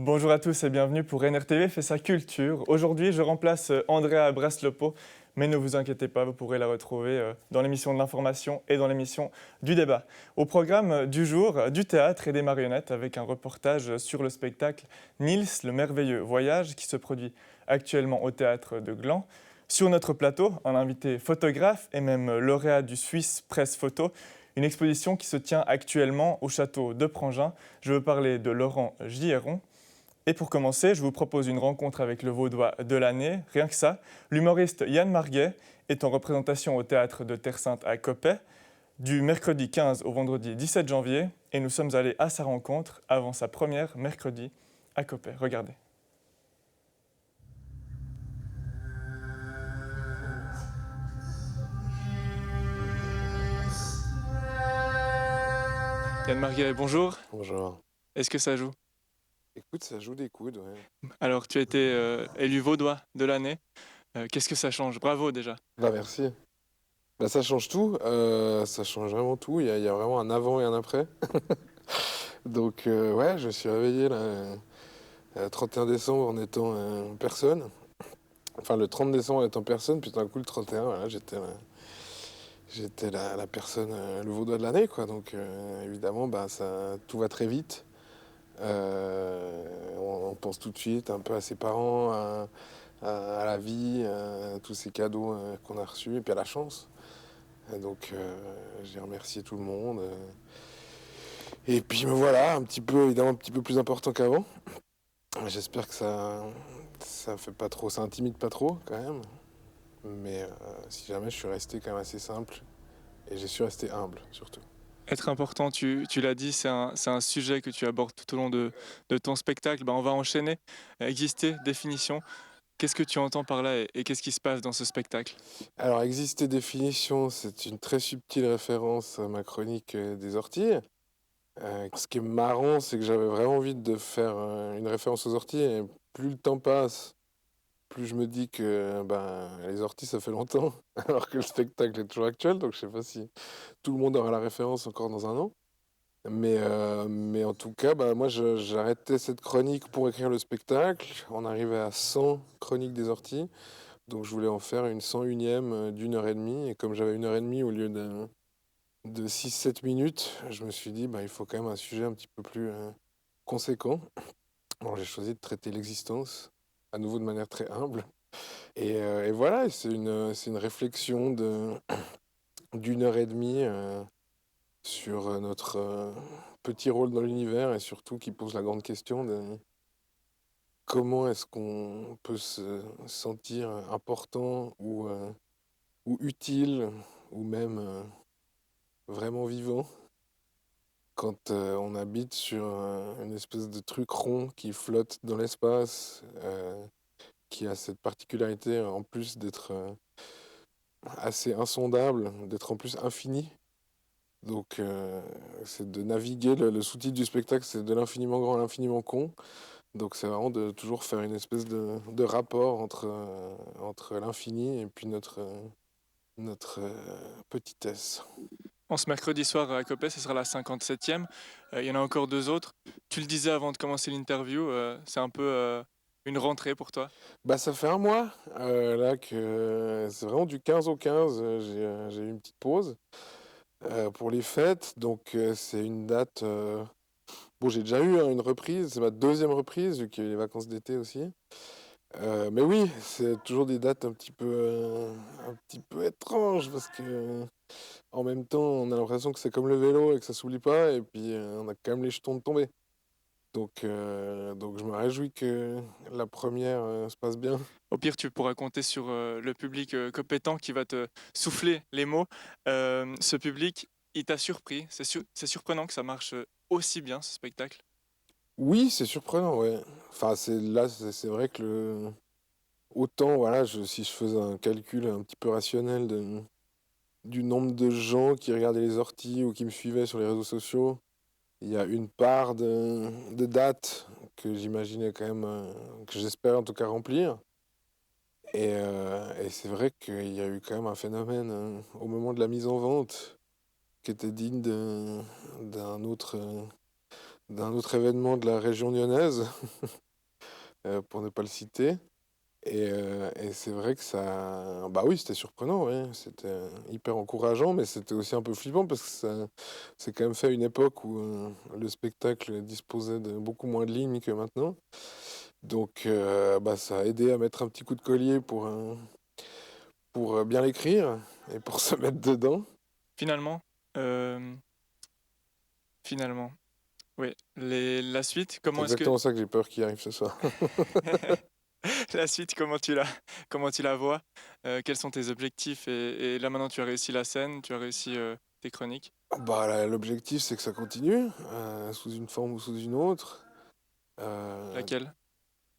Bonjour à tous et bienvenue pour NRTV fait sa culture. Aujourd'hui, je remplace Andrea Braslopo, mais ne vous inquiétez pas, vous pourrez la retrouver dans l'émission de l'information et dans l'émission du débat. Au programme du jour, du théâtre et des marionnettes avec un reportage sur le spectacle Nils, le merveilleux voyage qui se produit actuellement au théâtre de Gland. Sur notre plateau, un invité photographe et même lauréat du Swiss Press Photo, une exposition qui se tient actuellement au château de Prangin. Je veux parler de Laurent Gilleron. Et pour commencer, je vous propose une rencontre avec le Vaudois de l'année. Rien que ça, l'humoriste Yann Marguet est en représentation au théâtre de Terre Sainte à Coppet du mercredi 15 au vendredi 17 janvier. Et nous sommes allés à sa rencontre avant sa première mercredi à Coppet. Regardez. Yann Marguet, bonjour. Bonjour. Est-ce que ça joue? Écoute, ça joue des coudes, ouais. Alors, tu as été élu Vaudois de l'année. Qu'est-ce que ça change? Bravo déjà. Bah merci. Bah ça change tout, ça change vraiment tout. Il y a vraiment un avant et un après. Donc ouais, je me suis réveillé là, 31 décembre en étant personne. Enfin le 30 décembre en étant personne, puis d'un coup le 31, voilà, j'étais la personne, le Vaudois de l'année, quoi. Donc évidemment, bah ça, tout va très vite. On pense tout de suite un peu à ses parents, à la vie, à tous ces cadeaux qu'on a reçus, et puis à la chance. Et donc j'ai remercié tout le monde. Et puis me voilà, un petit peu, évidemment, un petit peu plus important qu'avant. J'espère que ça fait pas trop, ça intimide pas trop quand même. Mais si jamais je suis resté quand même assez simple, et j'ai su rester humble surtout. Être important, tu l'as dit, c'est un sujet que tu abordes tout au long de ton spectacle. Ben, on va enchaîner. Exister, définition. Qu'est-ce que tu entends par là et qu'est-ce qui se passe dans ce spectacle? Alors, exister définition, c'est une très subtile référence à ma chronique des orties. Ce qui est marrant, c'est que j'avais vraiment envie de faire une référence aux orties, et plus le temps passe, plus je me dis que ben, les orties, ça fait longtemps, alors que le spectacle est toujours actuel, donc je sais pas si tout le monde aura la référence encore dans un an. Mais en tout cas, bah, moi, j'arrêtais cette chronique pour écrire le spectacle. On arrivait à 100 chroniques des orties, donc je voulais en faire une 101e d'une heure et demie. Et comme j'avais une heure et demie au lieu de 6-7 minutes, je me suis dit, bah, il faut quand même un sujet un petit peu plus conséquent. Bon, j'ai choisi de traiter l'existence, à nouveau de manière très humble. Et voilà, et c'est une réflexion d'une heure et demie sur notre petit rôle dans l'univers, et surtout qui pose la grande question de comment est-ce qu'on peut se sentir important ou utile ou même vraiment vivant quand on habite sur une espèce de truc rond qui flotte dans l'espace, qui a cette particularité en plus d'être assez insondable, d'être en plus infini. Donc c'est de naviguer, le sous-titre du spectacle c'est de l'infiniment grand à l'infiniment con. Donc c'est vraiment de toujours faire une espèce de rapport entre l'infini et puis notre petitesse. En ce mercredi soir à Coppet, ce sera la 57e. Il y en a encore deux autres. Tu le disais avant de commencer l'interview, c'est un peu une rentrée pour toi. Bah ça fait un mois là que c'est vraiment du 15 au 15, j'ai eu une petite pause pour les fêtes. Donc c'est une date... Bon, j'ai déjà eu hein, une reprise, c'est ma deuxième reprise vu qu'il y a eu les vacances d'été aussi. Mais oui, c'est toujours des dates un petit peu étranges parce que en même temps, on a l'impression que c'est comme le vélo et que ça s'oublie pas, et puis on a quand même les jetons de tomber. Donc je me réjouis que la première se passe bien. Au pire, tu pourras compter sur le public compétent qui va te souffler les mots. Ce public, il t'a surpris. C'est surprenant que ça marche aussi bien, ce spectacle. Oui, c'est surprenant, ouais. Enfin, c'est vrai que autant, voilà, si je faisais un calcul un petit peu rationnel du nombre de gens qui regardaient les orties ou qui me suivaient sur les réseaux sociaux, il y a une part de dates que j'imaginais quand même, que j'espère en tout cas remplir. Et c'est vrai qu'il y a eu quand même un phénomène au moment de la mise en vente qui était digne d'un autre, d'un autre événement de la région lyonnaise, pour ne pas le citer. Et c'est vrai que ça, bah oui, c'était surprenant, ouais. C'était hyper encourageant, mais c'était aussi un peu flippant parce que ça, c'est quand même fait à une époque où le spectacle disposait de beaucoup moins de lignes que maintenant. Donc, bah, ça a aidé à mettre un petit coup de collier pour bien l'écrire et pour se mettre dedans. Finalement, euh, finalement, oui. La suite, C'est comment est-ce que exactement ça que j'ai peur qu'il arrive ce soir. la suite, comment tu la vois? Quels sont tes objectifs? Et là maintenant, tu as réussi la scène, tu as réussi tes chroniques. Bah, l'objectif, c'est que ça continue, sous une forme ou sous une autre. Euh, Laquelle?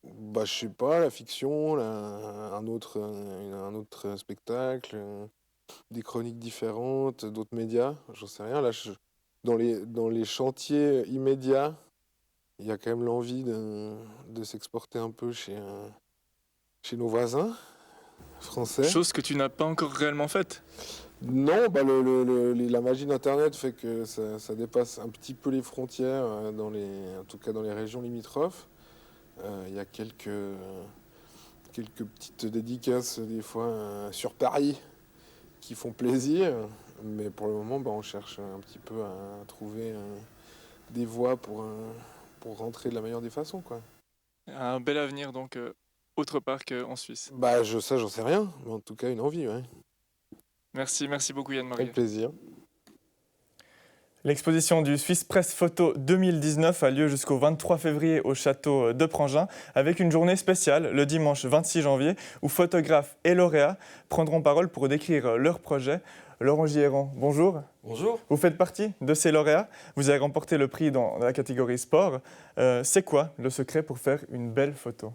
Bah, je sais pas, la fiction, un autre spectacle, des chroniques différentes, d'autres médias, j'en sais rien. Là, dans les chantiers immédiats, il y a quand même l'envie de s'exporter un peu chez nos voisins français. Chose que tu n'as pas encore réellement faite. Non, bah la magie d'Internet fait que ça dépasse un petit peu les frontières, en tout cas dans les régions limitrophes. Il y a quelques petites dédicaces des fois sur Paris qui font plaisir, mais pour le moment, bah, on cherche un petit peu à trouver des voies pour rentrer de la meilleure des façons, quoi. Un bel avenir donc autre part qu'en Suisse. Bah, j'en sais rien, mais en tout cas, une envie, ouais. Merci, merci beaucoup Avec Yann-Marie. plaisir. L'exposition du Swiss Press Photo 2019 a lieu jusqu'au 23 février au château de Prangin, avec une journée spéciale le dimanche 26 janvier où photographes et lauréats prendront parole pour décrire leurs projets. Laurent Giéran, bonjour. Bonjour. Vous faites partie de ces lauréats. Vous avez remporté le prix dans la catégorie sport. C'est quoi le secret pour faire une belle photo?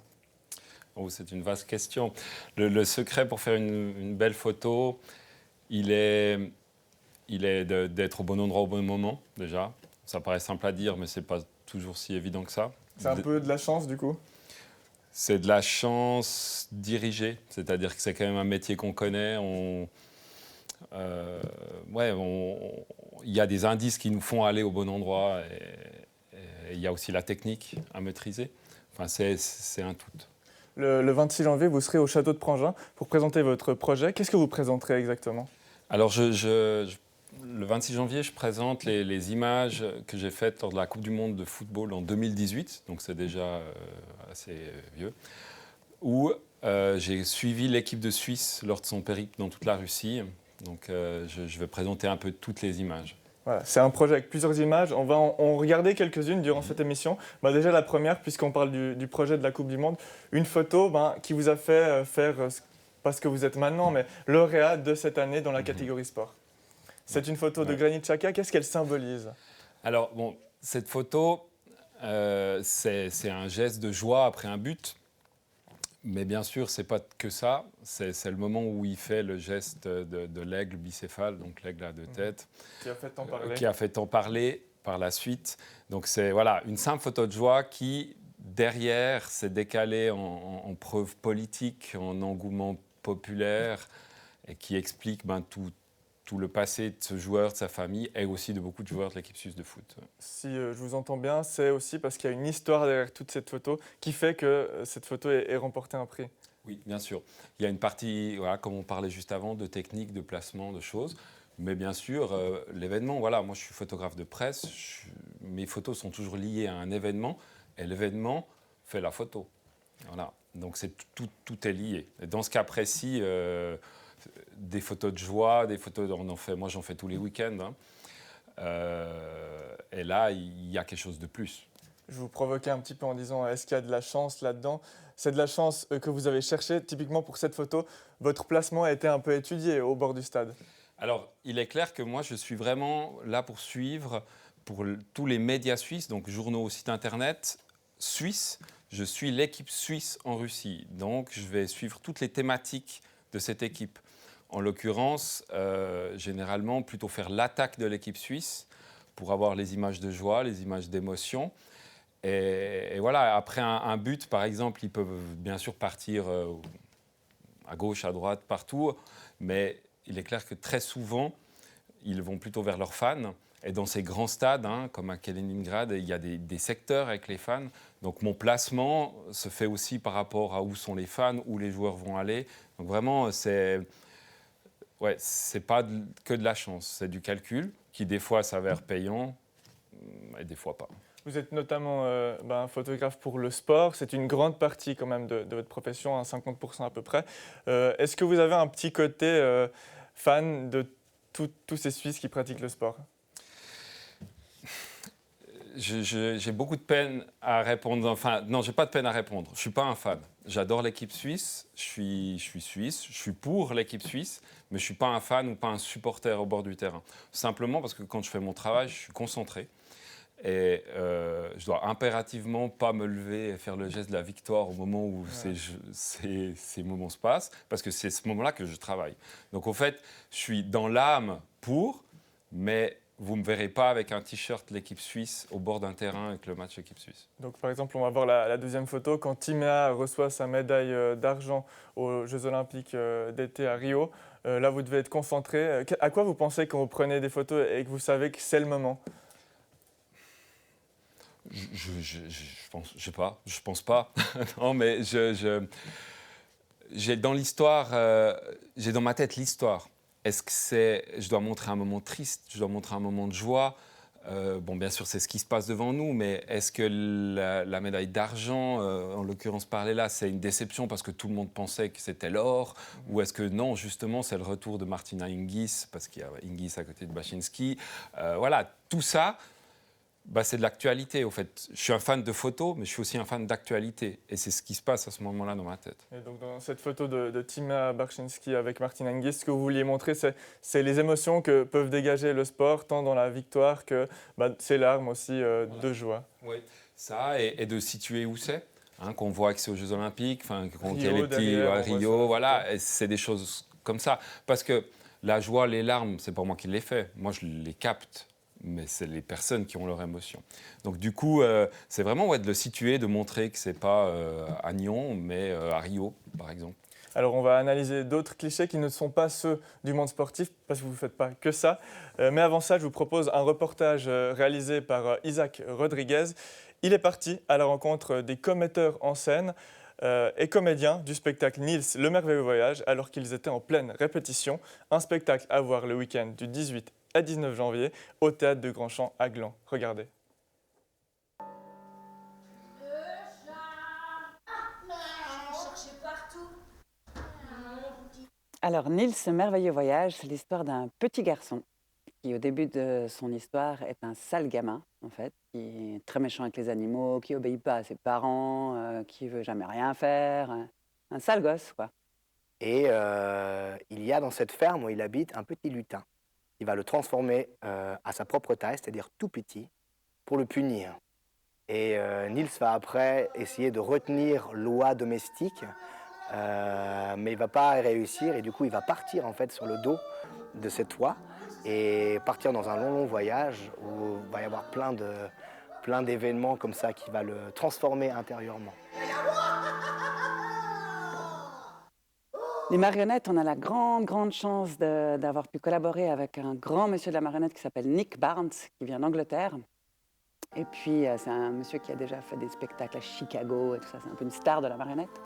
Oh, c'est une vaste question. Le secret pour faire une belle photo, il est d'être au bon endroit au bon moment, déjà. Ça paraît simple à dire, mais ce n'est pas toujours si évident que ça. C'est un peu de la chance du coup. C'est de la chance dirigée, c'est-à-dire que c'est quand même un métier qu'on connaît. Il y a des indices qui nous font aller au bon endroit et il y a aussi la technique à maîtriser. Enfin, c'est un tout. Le 26 janvier, vous serez au château de Prangin pour présenter votre projet. Qu'est-ce que vous présenterez exactement? Alors, le 26 janvier, je présente les images que j'ai faites lors de la Coupe du Monde de football en 2018, donc c'est déjà assez vieux, où j'ai suivi l'équipe de Suisse lors de son périple dans toute la Russie. Donc, je vais présenter un peu toutes les images. Voilà, c'est un projet avec plusieurs images. On va en regarder quelques-unes durant cette émission. Déjà la première, puisqu'on parle du projet de la Coupe du Monde, une photo qui vous a fait faire, pas ce que vous êtes maintenant, mais lauréat de cette année dans la catégorie sport. C'est une photo de Granit Xhaka. Qu'est-ce qu'elle symbolise? Alors, bon, cette photo, c'est un geste de joie après un but. Mais bien sûr, c'est pas que ça. C'est le moment où il fait le geste de l'aigle bicéphale, donc l'aigle à deux têtes, Qui a fait tant parler. qui a fait tant parler par la suite. Donc c'est voilà, une simple photo de joie qui, derrière, s'est décalée en preuve politique, en engouement populaire, et qui explique tout le passé de ce joueur, de sa famille, et aussi de beaucoup de joueurs de l'équipe suisse de foot. Si je vous entends bien, c'est aussi parce qu'il y a une histoire derrière toute cette photo qui fait que cette photo ait remporté un prix. Oui, bien sûr. Il y a une partie, voilà, comme on parlait juste avant, de technique, de placement, de choses. Mais bien sûr, l'événement, voilà, moi je suis photographe de presse, mes photos sont toujours liées à un événement, et l'événement fait la photo. Voilà. Donc tout est lié. Et dans ce cas précis, des photos de joie, des photos, moi j'en fais tous les week-ends. Hein. Et là, il y a quelque chose de plus. Je vous provoquais un petit peu en disant est-ce qu'il y a de la chance là-dedans? C'est de la chance que vous avez cherché. Typiquement pour cette photo, votre placement a été un peu étudié au bord du stade. Alors, il est clair que moi, je suis vraiment là pour suivre pour tous les médias suisses, donc journaux, sites internet suisses. Je suis l'équipe suisse en Russie, donc je vais suivre toutes les thématiques de cette équipe. En l'occurrence, généralement, plutôt faire l'attaque de l'équipe suisse pour avoir les images de joie, les images d'émotion. Et voilà, après un but, par exemple, ils peuvent bien sûr partir à gauche, à droite, partout, mais il est clair que très souvent, ils vont plutôt vers leurs fans. Et dans ces grands stades, comme à Kaliningrad, il y a des secteurs avec les fans. Donc mon placement se fait aussi par rapport à où sont les fans, où les joueurs vont aller. Donc vraiment, c'est pas que de la chance, c'est du calcul qui des fois s'avère payant et des fois pas. Vous êtes notamment photographe pour le sport. C'est une grande partie quand même de votre profession, 50% à peu près. Est-ce que vous avez un petit côté fan de tous ces Suisses qui pratiquent le sport ? J'ai beaucoup de peine à répondre. Enfin, non, j'ai pas de peine à répondre. Je suis pas un fan. J'adore l'équipe suisse. Je suis suisse. Je suis pour l'équipe suisse, mais je suis pas un fan ou pas un supporter au bord du terrain. Simplement parce que quand je fais mon travail, je suis concentré et je dois impérativement pas me lever et faire le geste de la victoire au moment où ces moments se passent, parce que c'est ce moment-là que je travaille. Donc, en fait, je suis dans l'âme pour, mais vous ne me verrez pas avec un t-shirt l'équipe suisse au bord d'un terrain avec le match équipe suisse. Donc, par exemple, on va voir la deuxième photo. Quand Timea reçoit sa médaille d'argent aux Jeux Olympiques d'été à Rio, là, vous devez être concentré. À quoi vous pensez quand vous prenez des photos et que vous savez que c'est le moment ? Je pense pas. Non, mais j'ai dans l'histoire, j'ai dans ma tête l'histoire. Est-ce que je dois montrer un moment triste, je dois montrer un moment de joie? Bon, bien sûr, c'est ce qui se passe devant nous, mais est-ce que la médaille d'argent, en l'occurrence parlée là, c'est une déception parce que tout le monde pensait que c'était l'or? Ou est-ce que non, justement, c'est le retour de Martina Hingis, parce qu'il y a Hingis à côté de Bachinski? Voilà, tout ça, c'est de l'actualité, au fait. Je suis un fan de photos, mais je suis aussi un fan d'actualité. Et c'est ce qui se passe à ce moment-là dans ma tête. Et donc, dans cette photo de Timea Bachinski avec Martin Hingis, ce que vous vouliez montrer, c'est les émotions que peuvent dégager le sport, tant dans la victoire que ces larmes aussi de joie. Oui, ça, et de situer où c'est. Qu'on voit que c'est aux Jeux Olympiques, quand il y a Rio, les petits derrière, Rio, voilà, et c'est des choses comme ça. Parce que la joie, les larmes, c'est pas moi qui les fais. Moi, je les capte. Mais c'est les personnes qui ont leur émotion. Donc du coup, c'est vraiment de le situer, de montrer que c'est pas à Nyon, mais à Rio, par exemple. Alors on va analyser d'autres clichés qui ne sont pas ceux du monde sportif, parce que vous ne faites pas que ça. Mais avant ça, je vous propose un reportage réalisé par Isaac Rodriguez. Il est parti à la rencontre des commetteurs en scène et comédiens du spectacle Nils, le merveilleux voyage, alors qu'ils étaient en pleine répétition. Un spectacle à voir le week-end du 18 à 19 janvier au Théâtre de Grandchamp à Gland. Regardez. Alors, Nils, ce merveilleux voyage, c'est l'histoire d'un petit garçon qui, au début de son histoire, est un sale gamin, en fait, qui est très méchant avec les animaux, qui obéit pas à ses parents, qui veut jamais rien faire. Un sale gosse, quoi. Et il y a dans cette ferme où il habite un petit lutin. Il va le transformer à sa propre taille, c'est-à-dire tout petit, pour le punir. Et Nils va après essayer de retenir l'oie domestique, mais il ne va pas réussir, et du coup il va partir en fait sur le dos de cette oie et partir dans un long voyage où il va y avoir plein d'événements comme ça qui va le transformer intérieurement. Les marionnettes, on a la grande chance d'avoir pu collaborer avec un grand monsieur de la marionnette qui s'appelle Nick Barnes, qui vient d'Angleterre. Et puis, c'est un monsieur qui a déjà fait des spectacles à Chicago et tout ça, c'est un peu une star de la marionnette.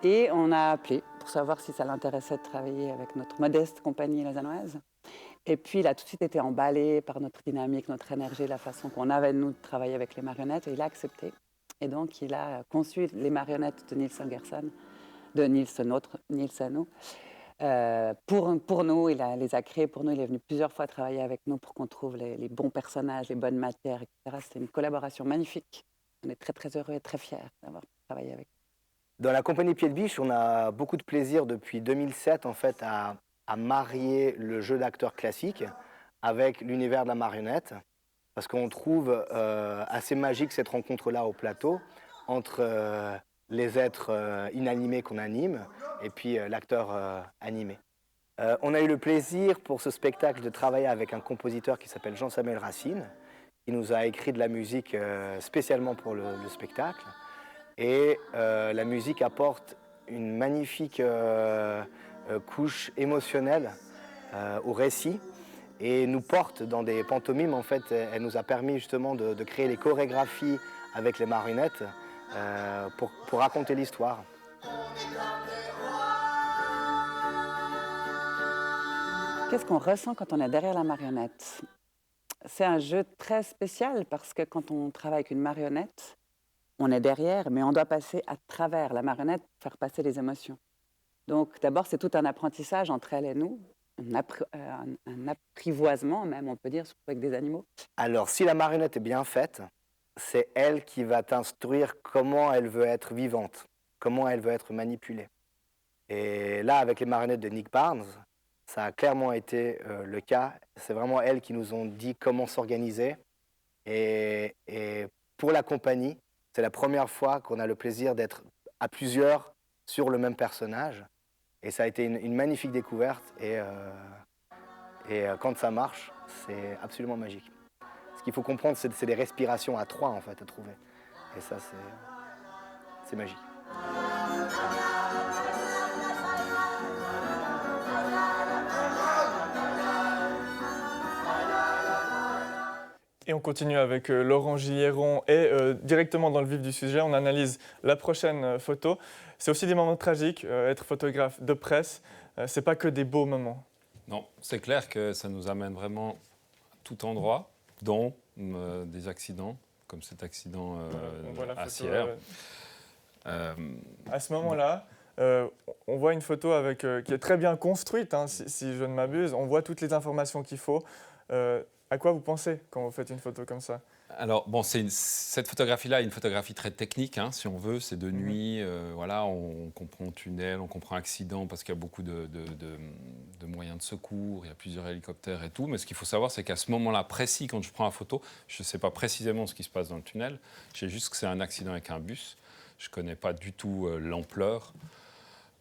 Et on a appelé pour savoir si ça l'intéressait de travailler avec notre modeste compagnie lausannoise. Et puis, il a tout de suite été emballé par notre dynamique, notre énergie, la façon qu'on avait, nous, de travailler avec les marionnettes. Et il a accepté. Et donc, il a conçu les marionnettes de Nils Holgersson, de Nils, notre Nils à nous. Pour nous, il les a créés pour nous. Il est venu plusieurs fois travailler avec nous pour qu'on trouve les bons personnages, les bonnes matières, etc. C'était une collaboration magnifique. On est très heureux et très fiers d'avoir travaillé avec lui. Dans la compagnie Pied de Biche, on a beaucoup de plaisir depuis 2007 en fait, à marier le jeu d'acteur classique avec l'univers de la marionnette, parce qu'on trouve assez magique cette rencontre-là au plateau entre les êtres inanimés qu'on anime et puis l'acteur animé. On a eu le plaisir pour ce spectacle de travailler avec un compositeur qui s'appelle Jean-Samuel Racine, qui nous a écrit de la musique spécialement pour le spectacle. Et la musique apporte une magnifique couche émotionnelle au récit. et nous porte dans des pantomimes. En fait, elle nous a permis justement de créer les chorégraphies avec les marionnettes pour raconter l'histoire. Qu'est-ce qu'on ressent quand on est derrière la marionnette? C'est un jeu très spécial parce que quand on travaille avec une marionnette, on est derrière, mais on doit passer à travers la marionnette pour faire passer les émotions. Donc d'abord, c'est tout un apprentissage entre elle et nous, un apprivoisement même, on peut dire, surtout avec des animaux. Alors, si la marionnette est bien faite, c'est elle qui va t'instruire comment elle veut être vivante, comment elle veut être manipulée. Et là, avec les marionnettes de Nick Barnes, ça a clairement été le cas. C'est vraiment elles qui nous ont dit comment s'organiser. Et pour la compagnie, c'est la première fois qu'on a le plaisir d'être à plusieurs sur le même personnage. Et ça a été une magnifique découverte. Et quand ça marche, c'est absolument magique. Ce qu'il faut comprendre, c'est des respirations à 3 en fait, à trouver. Et ça, c'est magique. Et on continue avec Laurent Gilleron et directement dans le vif du sujet, on analyse la prochaine photo. C'est aussi des moments tragiques, être photographe de presse, c'est pas que des beaux moments. Non, c'est clair que ça nous amène vraiment à tout endroit, dont des accidents, comme cet accident On voit la à photo, Sierre. À ce moment-là, on voit une photo qui est très bien construite, hein, si je ne m'abuse. On voit toutes les informations qu'il faut. À quoi vous pensez quand vous faites une photo comme ça? Alors, bon, cette photographie-là est une photographie très technique, hein, si on veut. C'est de nuit, voilà, on comprend tunnel, on comprend accident, parce qu'il y a beaucoup de moyens de secours, il y a plusieurs hélicoptères et tout. Mais ce qu'il faut savoir, c'est qu'à ce moment-là précis, quand je prends la photo, je ne sais pas précisément ce qui se passe dans le tunnel. Je sais juste que c'est un accident avec un bus. Je ne connais pas du tout l'ampleur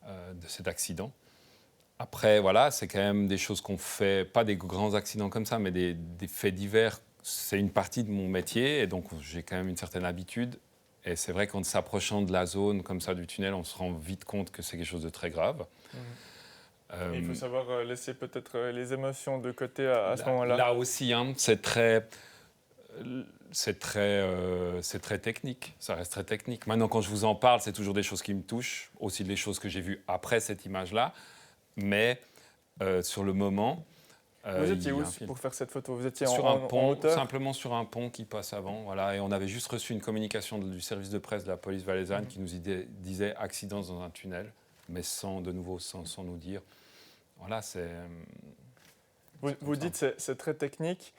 de cet accident. Après, voilà, c'est quand même des choses qu'on fait, pas des grands accidents comme ça, mais des faits divers. C'est une partie de mon métier et donc j'ai quand même une certaine habitude. Et c'est vrai qu'en s'approchant de la zone comme ça du tunnel, on se rend vite compte que c'est quelque chose de très grave. Il faut savoir laisser peut-être les émotions de côté à ce moment-là. Là aussi, hein, c'est très technique, ça reste très technique. Maintenant, quand je vous en parle, c'est toujours des choses qui me touchent, aussi des choses que j'ai vues après cette image-là. Mais sur le moment... vous étiez où pour faire cette photo? Vous étiez sur un pont, en hauteur? simplement sur un pont qui passe avant. Voilà, et on avait juste reçu une communication du service de presse de la police valaisanne qui nous disait accident dans un tunnel, mais sans nous dire. Voilà, c'est... Vous dites que c'est très technique.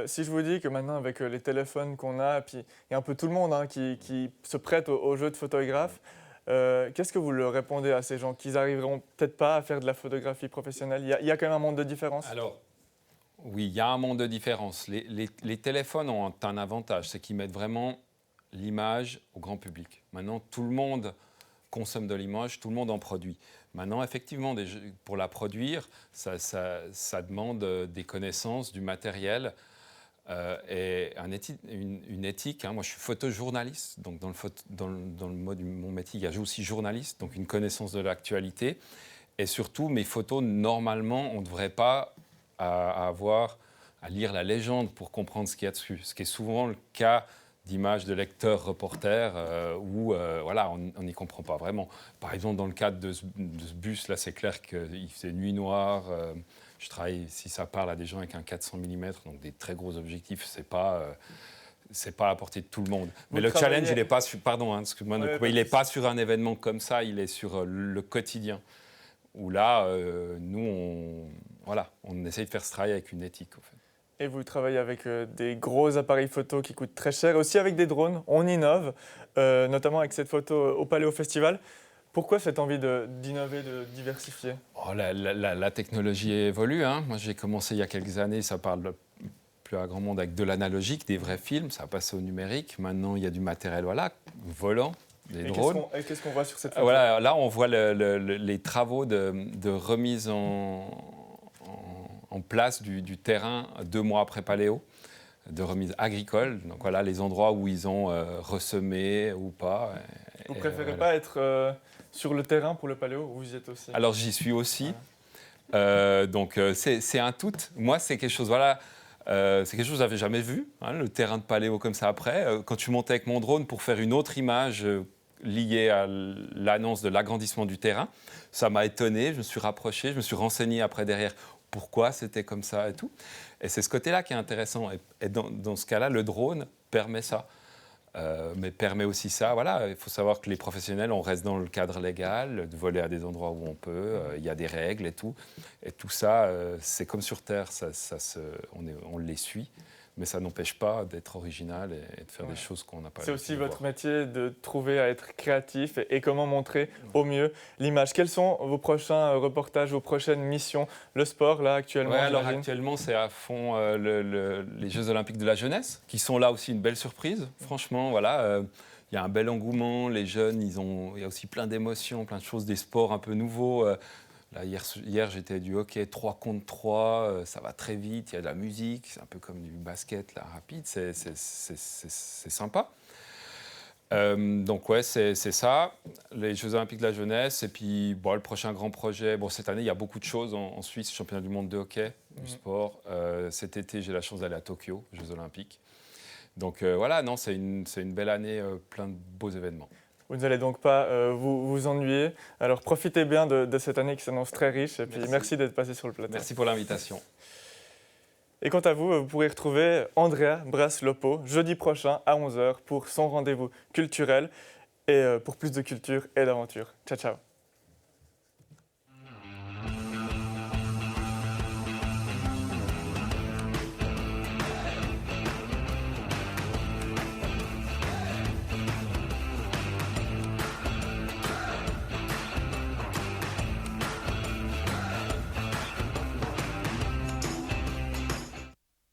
Si je vous dis que maintenant, avec les téléphones qu'on a, puis il y a un peu tout le monde hein, qui se prête au jeu de photographe, qu'est-ce que vous leur répondez à ces gens qu'ils n'arriveront peut-être pas à faire de la photographie professionnelle? Il y a quand même un monde de différence. Alors, oui, il y a un monde de différence. Les téléphones ont un avantage, c'est qu'ils mettent vraiment l'image au grand public. Maintenant, tout le monde consomme de l'image, tout le monde en produit. Maintenant, effectivement, pour la produire, ça demande des connaissances, du matériel et une éthique. Hein. Moi, je suis photojournaliste, donc dans le mode de mon métier, il y a aussi journaliste, donc une connaissance de l'actualité. Et surtout, mes photos, normalement, on ne devrait pas avoir à lire la légende pour comprendre ce qu'il y a dessus. Ce qui est souvent le cas d'images de lecteurs, reporters, où voilà, on n'y comprend pas vraiment. Par exemple, dans le cadre de ce bus, là, c'est clair qu'il faisait nuit noire. Je travaille, si ça parle à des gens avec un 400 mm, donc des très gros objectifs, c'est pas à la portée de tout le monde. Mais le challenge, il n'est pas sur, pardon, hein, excuse-moi, il n'est pas sur un événement comme ça, il est sur le quotidien. Où là, nous, on essaye de faire ce travail avec une éthique, en fait. Et vous travaillez avec des gros appareils photo qui coûtent très cher, aussi avec des drones. On innove, notamment avec cette photo au Paléo Festival. Pourquoi cette envie d'innover, de diversifier? La technologie évolue. Hein. Moi, j'ai commencé il y a quelques années, ça parle plus à grand monde avec de l'analogique, des vrais films. Ça a passé au numérique. Maintenant, il y a du matériel, voilà, volant, des drones. Qu'est-ce qu'on voit sur cette photo? Voilà, là, on voit les travaux de remise en place du terrain 2 mois après Paléo, de remise agricole. Donc voilà, les endroits où ils ont ressemé ou pas. Vous ne préférez pas être sur le terrain pour le Paléo, ou vous y êtes aussi? Alors j'y suis aussi, C'est un tout. Moi, c'est quelque chose, voilà, c'est quelque chose que je n'avais jamais vu, hein, le terrain de paléo comme ça après. Quand tu montais avec mon drone pour faire une autre image liée à l'annonce de l'agrandissement du terrain, ça m'a étonné, je me suis rapproché, je me suis renseigné après derrière pourquoi c'était comme ça et tout. Et c'est ce côté-là qui est intéressant. Et dans ce cas-là, le drone permet ça. Mais permet aussi ça. Voilà, il faut savoir que les professionnels, on reste dans le cadre légal, de voler à des endroits où on peut. Il y a des règles et tout. Et tout ça, c'est comme sur Terre, on les suit. Mais ça n'empêche pas d'être original et de faire des choses qu'on n'a pas. C'est aussi votre métier de trouver à être créatif et comment montrer au mieux l'image. Quels sont vos prochains reportages, vos prochaines missions? Le sport, là, actuellement, alors actuellement, c'est à fond les Jeux Olympiques de la jeunesse, qui sont là aussi une belle surprise. Franchement, voilà, il y a un bel engouement. Les jeunes, il y a aussi plein d'émotions, plein de choses, des sports un peu nouveaux. Là, hier, j'étais du hockey 3 contre 3, ça va très vite, il y a de la musique, c'est un peu comme du basket là, rapide, c'est sympa. Donc ouais, c'est ça, les Jeux Olympiques de la jeunesse, et puis le prochain grand projet, cette année il y a beaucoup de choses en Suisse, championnat du monde de hockey, du sport. Cet été j'ai la chance d'aller à Tokyo, Jeux Olympiques. Donc voilà, non, c'est une belle année, plein de beaux événements. Vous n'allez donc pas vous ennuyer. Alors profitez bien de cette année qui s'annonce très riche. Et puis merci d'être passé sur le plateau. Merci pour l'invitation. Et quant à vous, vous pourrez retrouver Andrea Braslopo jeudi prochain à 11h pour son rendez-vous culturel et pour plus de culture et d'aventure. Ciao, ciao.